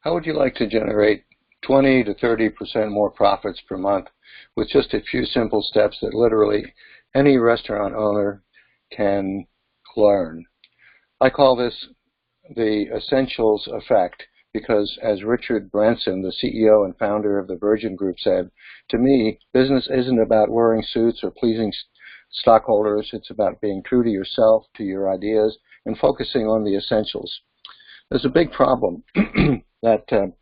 How would you like to generate 20 to 30% more profits per month with just a few simple steps that literally any restaurant owner can learn? I call this the essentials effect because, as Richard Branson, the CEO and founder of the Virgin Group, said, to me, business isn't about wearing suits or pleasing stockholders. It's about being true to yourself, to your ideas, and focusing on the essentials. There's a big problem that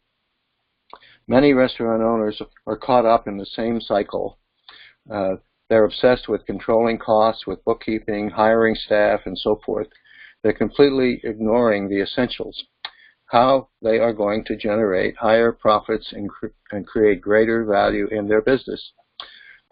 many restaurant owners are caught up in the same cycle. They're obsessed with controlling costs, with bookkeeping, hiring staff, and so forth. They're completely ignoring the essentials, how they are going to generate higher profits and create greater value in their business.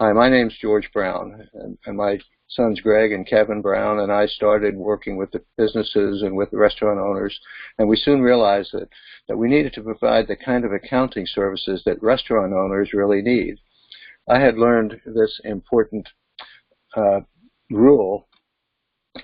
Hi, my name's George Brown, and my sons Greg and Kevin Brown and I started working with the businesses and with restaurant owners, and we soon realized that we needed to provide the kind of accounting services that restaurant owners really need. I had learned this important rule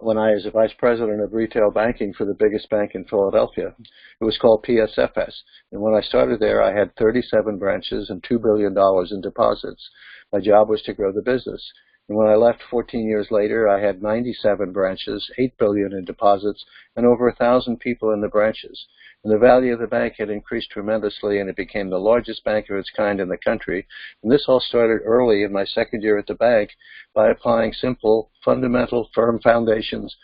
when I was the vice president of retail banking for the biggest bank in Philadelphia. It was called PSFS. And when I started there, I had 37 branches and $2 billion in deposits. My job was to grow the business. And when I left 14 years later, I had 97 branches, $8 billion in deposits, and over 1,000 people in the branches. And the value of the bank had increased tremendously, and it became the largest bank of its kind in the country. And this all started early in my second year at the bank by applying simple, fundamental, firm foundations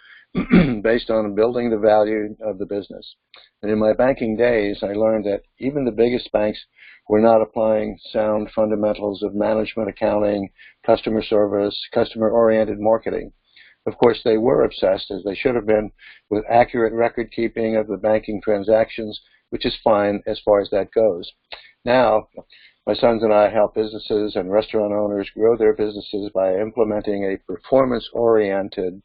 based on building the value of the business. And in my banking days, I learned that even the biggest banks were not applying sound fundamentals of management accounting, customer service, customer-oriented marketing. Of course, they were obsessed, as they should have been, with accurate record keeping of the banking transactions, which is fine as far as that goes. Now, my sons and I help businesses and restaurant owners grow their businesses by implementing a performance-oriented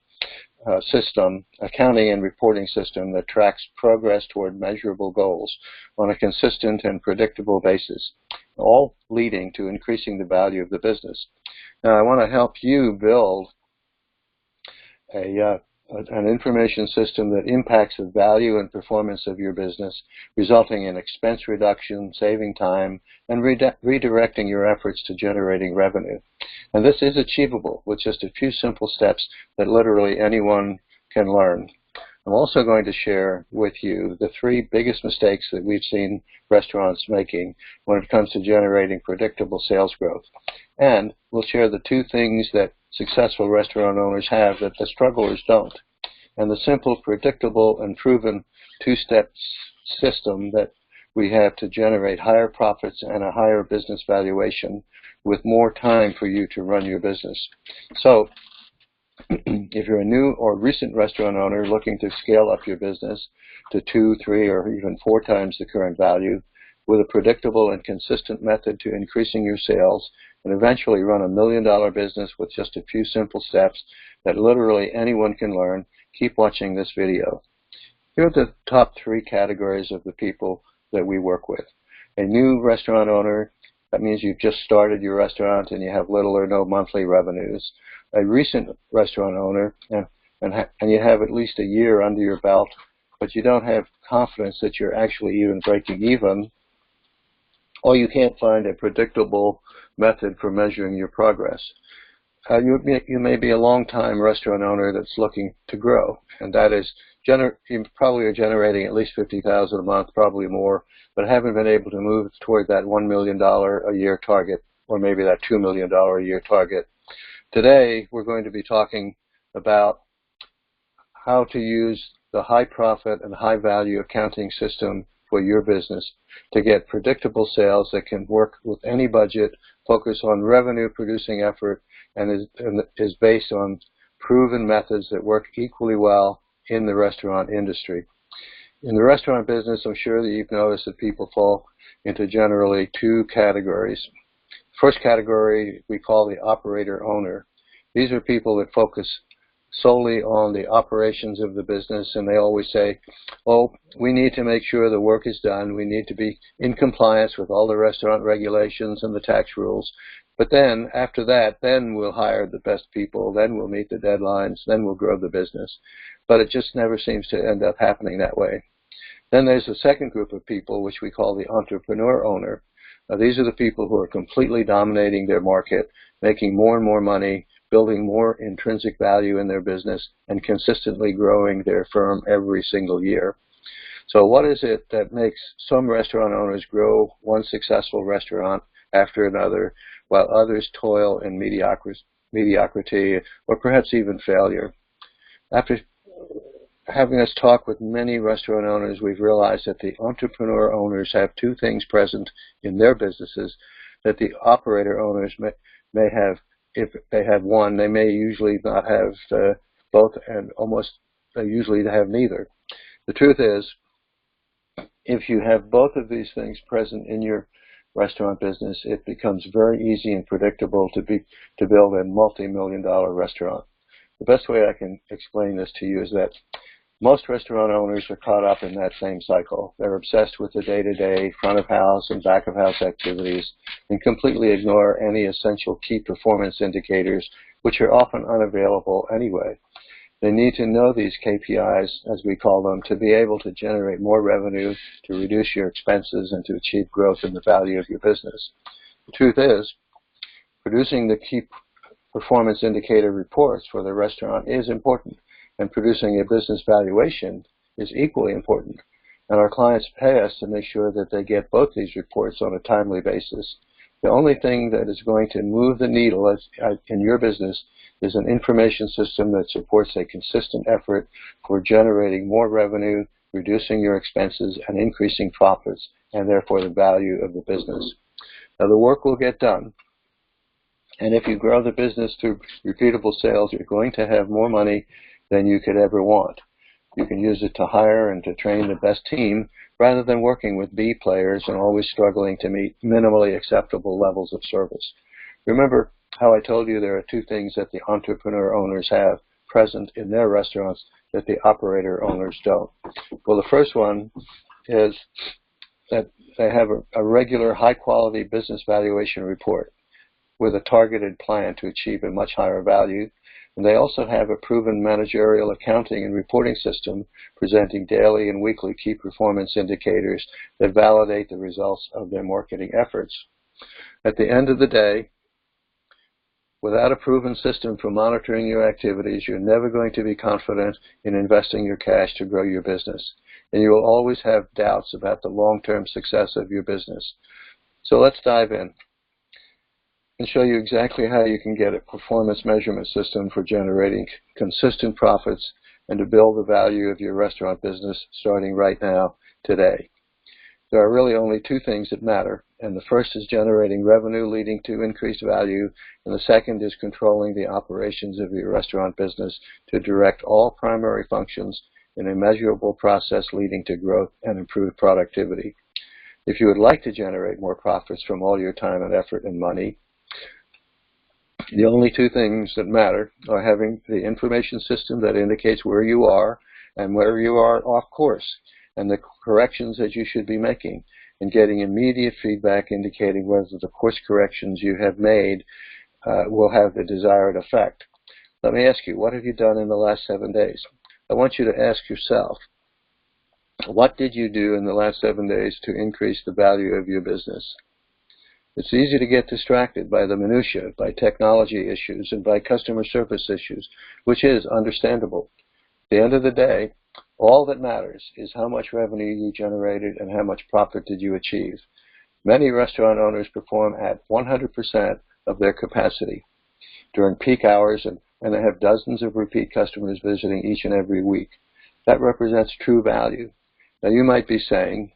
system, accounting and reporting system that tracks progress toward measurable goals on a consistent and predictable basis, all leading to increasing the value of the business. Now, I want to help you build an information system that impacts the value and performance of your business, resulting in expense reduction, saving time, and redirecting your efforts to generating revenue. And this is achievable with just a few simple steps that literally anyone can learn. I'm also going to share with you the 3 biggest mistakes that we've seen restaurants making when it comes to generating predictable sales growth. And we'll share the 2 things that successful restaurant owners have that the strugglers don't. And the simple, predictable, and proven 2-step system that we have to generate higher profits and a higher business valuation with more time for you to run your business. So, if you're a new or recent restaurant owner looking to scale up your business to 2, 3, or even 4 times the current value with a predictable and consistent method to increasing your sales and eventually run a $1 million business with just a few simple steps that literally anyone can learn, keep watching this video. Here are the top 3 categories of the people that we work with. A new restaurant owner, that means you've just started your restaurant and you have little or no monthly revenues. A recent restaurant owner, and you have at least a year under your belt, but you don't have confidence that you're actually even breaking even, or you can't find a predictable method for measuring your progress. You may be a long-time restaurant owner that's looking to grow, and that is, you probably are generating at least $50,000 a month, probably more, but haven't been able to move toward that $1 million a year target, or maybe that $2 million a year target. Today, we're going to be talking about how to use the high profit and high value accounting system for your business to get predictable sales that can work with any budget, focus on revenue producing effort, and is based on proven methods that work equally well in the restaurant industry. In the restaurant business, I'm sure that you've noticed that people fall into generally 2 categories. First category we call the operator owner. These are people that focus solely on the operations of the business, and they always say, oh, we need to make sure the work is done. We need to be in compliance with all the restaurant regulations and the tax rules. But then, after that, then we'll hire the best people, then we'll meet the deadlines, then we'll grow the business. But it just never seems to end up happening that way. Then there's a second group of people, which we call the entrepreneur owner. These are the people who are completely dominating their market, making more and more money, building more intrinsic value in their business, and consistently growing their firm every single year. So what is it that makes some restaurant owners grow one successful restaurant after another, while others toil in mediocrity or perhaps even failure? After having us talk with many restaurant owners, we've realized that the entrepreneur owners have two things present in their businesses that the operator owners may have. If they have one, they may usually not have both, and almost they usually have neither. The truth is, if you have both of these things present in your restaurant business, it becomes very easy and predictable to build a multi-million-dollar restaurant. The best way I can explain this to you is that most restaurant owners are caught up in that same cycle. They're obsessed with the day-to-day front of house and back of house activities and completely ignore any essential key performance indicators, which are often unavailable anyway. They need to know these KPIs, as we call them, to be able to generate more revenue, to reduce your expenses, and to achieve growth in the value of your business. The truth is, producing the key performance indicator reports for the restaurant is important, and producing a business valuation is equally important. And our clients pay us to make sure that they get both these reports on a timely basis. The only thing that is going to move the needle in your business is an information system that supports a consistent effort for generating more revenue, reducing your expenses, and increasing profits, and therefore the value of the business. Now, the work will get done. And if you grow the business through repeatable sales, you're going to have more money than you could ever want. You can use it to hire and to train the best team rather than working with B players and always struggling to meet minimally acceptable levels of service. Remember how I told you there are two things that the entrepreneur owners have present in their restaurants that the operator owners don't. Well, the first one is that they have a regular high-quality business valuation report with a targeted plan to achieve a much higher value. And they also have a proven managerial accounting and reporting system presenting daily and weekly key performance indicators that validate the results of their marketing efforts. At the end of the day, without a proven system for monitoring your activities, you're never going to be confident in investing your cash to grow your business. And you will always have doubts about the long-term success of your business. So let's dive in and show you exactly how you can get a performance measurement system for generating consistent profits and to build the value of your restaurant business starting right now, today. There are really only two things that matter, and the first is generating revenue leading to increased value, and the second is controlling the operations of your restaurant business to direct all primary functions in a measurable process leading to growth and improved productivity. If you would like to generate more profits from all your time and effort and money, the only two things that matter are having the information system that indicates where you are and where you are off course, and the corrections that you should be making, and getting immediate feedback indicating whether the course corrections you have made will have the desired effect. Let me ask you, what have you done in the last 7 days? I want you to ask yourself, what did you do in the last 7 days to increase the value of your business? It's easy to get distracted by the minutiae, by technology issues, and by customer service issues, which is understandable. At the end of the day, all that matters is how much revenue you generated and how much profit did you achieve. Many restaurant owners perform at 100% of their capacity during peak hours, and they have dozens of repeat customers visiting each and every week. That represents true value. Now, you might be saying,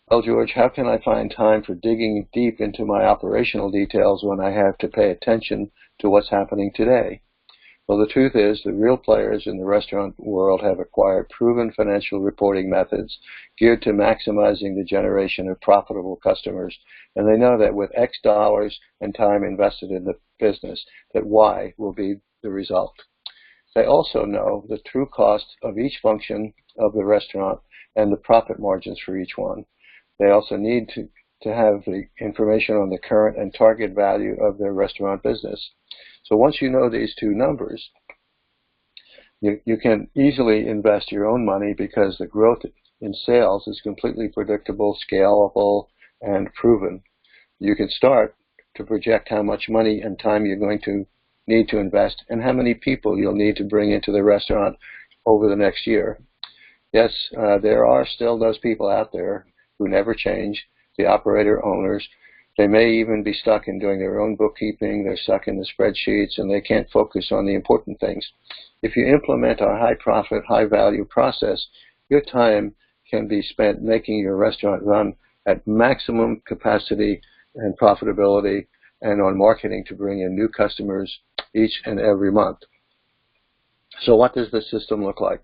well, George, how can I find time for digging deep into my operational details when I have to pay attention to what's happening today? Well, the truth is the real players in the restaurant world have acquired proven financial reporting methods geared to maximizing the generation of profitable customers, and they know that with X dollars and time invested in the business, that Y will be the result. They also know the true cost of each function of the restaurant and the profit margins for each one. They also need to have the information on the current and target value of their restaurant business. So once you know these two numbers, you can easily invest your own money because the growth in sales is completely predictable, scalable, and proven. You can start to project how much money and time you're going to need to invest and how many people you'll need to bring into the restaurant over the next year. Yes, there are still those people out there who never change, the operator owners. They may even be stuck in doing their own bookkeeping. They're stuck in the spreadsheets, and they can't focus on the important things. If you implement our high-profit, high-value process, your time can be spent making your restaurant run at maximum capacity and profitability, and on marketing to bring in new customers each and every month. So what does the system look like?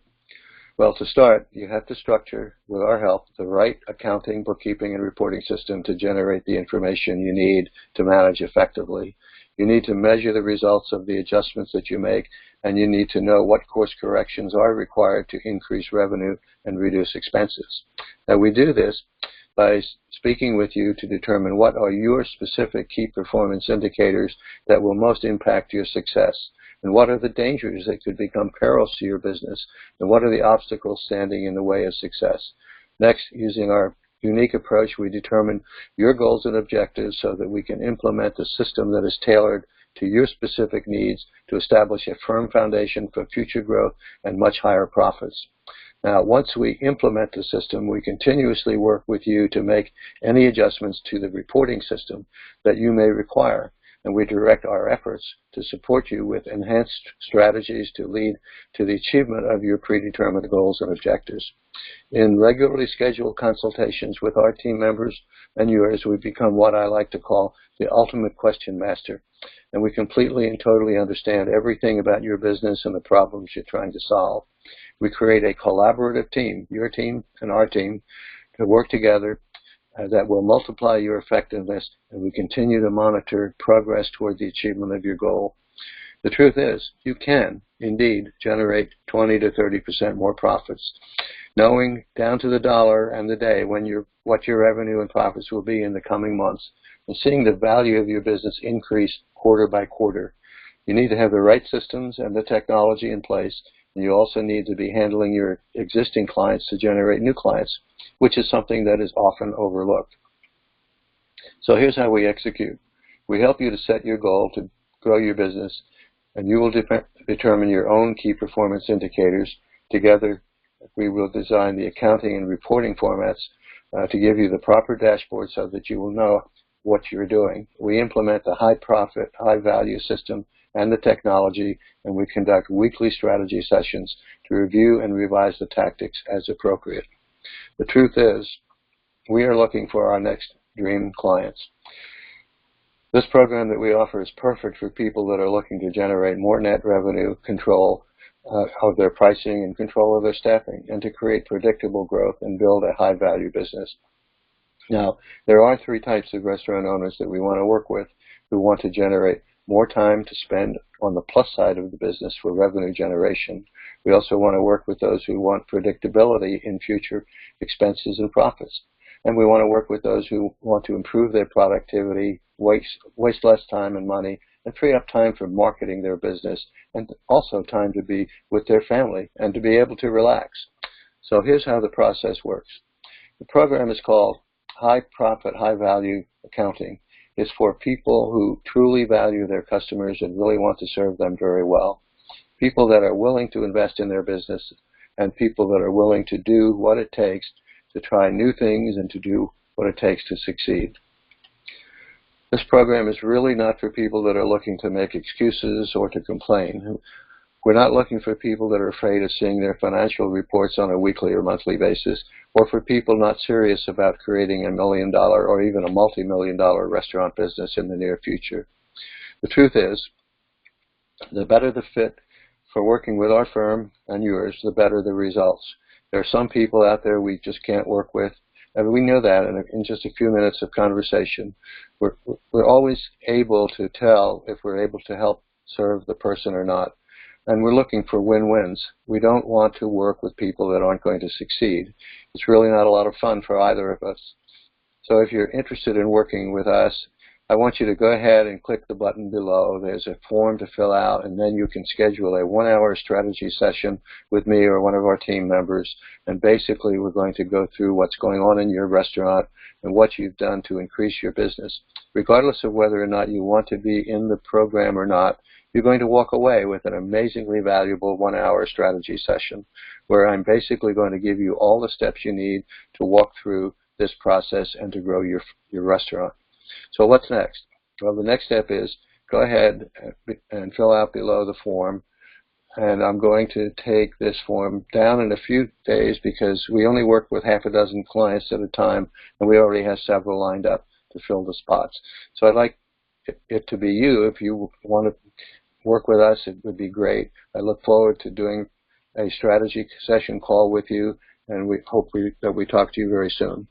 Well, to start, you have to structure, with our help, the right accounting, bookkeeping, and reporting system to generate the information you need to manage effectively. You need to measure the results of the adjustments that you make, and you need to know what course corrections are required to increase revenue and reduce expenses. Now, we do this by speaking with you to determine what are your specific key performance indicators that will most impact your success. And what are the dangers that could become perils to your business? And what are the obstacles standing in the way of success? Next, using our unique approach, we determine your goals and objectives so that we can implement a system that is tailored to your specific needs to establish a firm foundation for future growth and much higher profits. Now, once we implement the system, we continuously work with you to make any adjustments to the reporting system that you may require. And we direct our efforts to support you with enhanced strategies to lead to the achievement of your predetermined goals and objectives. In regularly scheduled consultations with our team members and yours, we become what I like to call the ultimate question master, and we completely and totally understand everything about your business and the problems you're trying to solve. We create a collaborative team, your team and our team, to work together that will multiply your effectiveness, and we continue to monitor progress toward the achievement of your goal. The truth is, you can indeed generate 20 to 30% more profits. Knowing down to the dollar and the day what your revenue and profits will be in the coming months, and seeing the value of your business increase quarter by quarter. You need to have the right systems and the technology in place, and you also need to be handling your existing clients to generate new clients, which is something that is often overlooked. So here's how we execute. We help you to set your goal to grow your business, and you will determine your own key performance indicators. Together, we will design the accounting and reporting formats to give you the proper dashboard so that you will know what you're doing. We implement the high-profit, high-value system and the technology, and we conduct weekly strategy sessions to review and revise the tactics as appropriate. The truth is, we are looking for our next dream clients. This program that we offer is perfect for people that are looking to generate more net revenue, control of their pricing, and control of their staffing, and to create predictable growth and build a high-value business. Now, there are three types of restaurant owners that we want to work with who want to generate more time to spend on the plus side of the business for revenue generation. We also want to work with those who want predictability in future expenses and profits. And we want to work with those who want to improve their productivity, waste less time and money, and free up time for marketing their business, and also time to be with their family and to be able to relax. So here's how the process works. The program is called High Profit, High Value Accounting. It's for people who truly value their customers and really want to serve them very well. People that are willing to invest in their business, and people that are willing to do what it takes to try new things and to do what it takes to succeed. This program is really not for people that are looking to make excuses or to complain. We're not looking for people that are afraid of seeing their financial reports on a weekly or monthly basis, or for people not serious about creating $1 million or even a multi-million-dollar restaurant business in the near future. The truth is, the better the fit for working with our firm and yours, the better the results. There are some people out there we just can't work with, and we know that in just a few minutes of conversation. We're always able to tell if we're able to help serve the person or not. And we're looking for win-wins. We don't want to work with people that aren't going to succeed. It's really not a lot of fun for either of us. So if you're interested in working with us, I want you to go ahead and click the button below. There's a form to fill out, and then you can schedule a 1-hour strategy session with me or one of our team members. And basically, we're going to go through what's going on in your restaurant and what you've done to increase your business. Regardless of whether or not you want to be in the program or not, you're going to walk away with an amazingly valuable 1-hour strategy session where I'm basically going to give you all the steps you need to walk through this process and to grow your restaurant. So what's next? Well, the next step is go ahead and fill out below the form. And I'm going to take this form down in a few days because we only work with half a dozen clients at a time, and we already have several lined up to fill the spots. So I'd like it to be you. If you want to work with us, it would be great. I look forward to doing a strategy session call with you, and we hope that we talk to you very soon.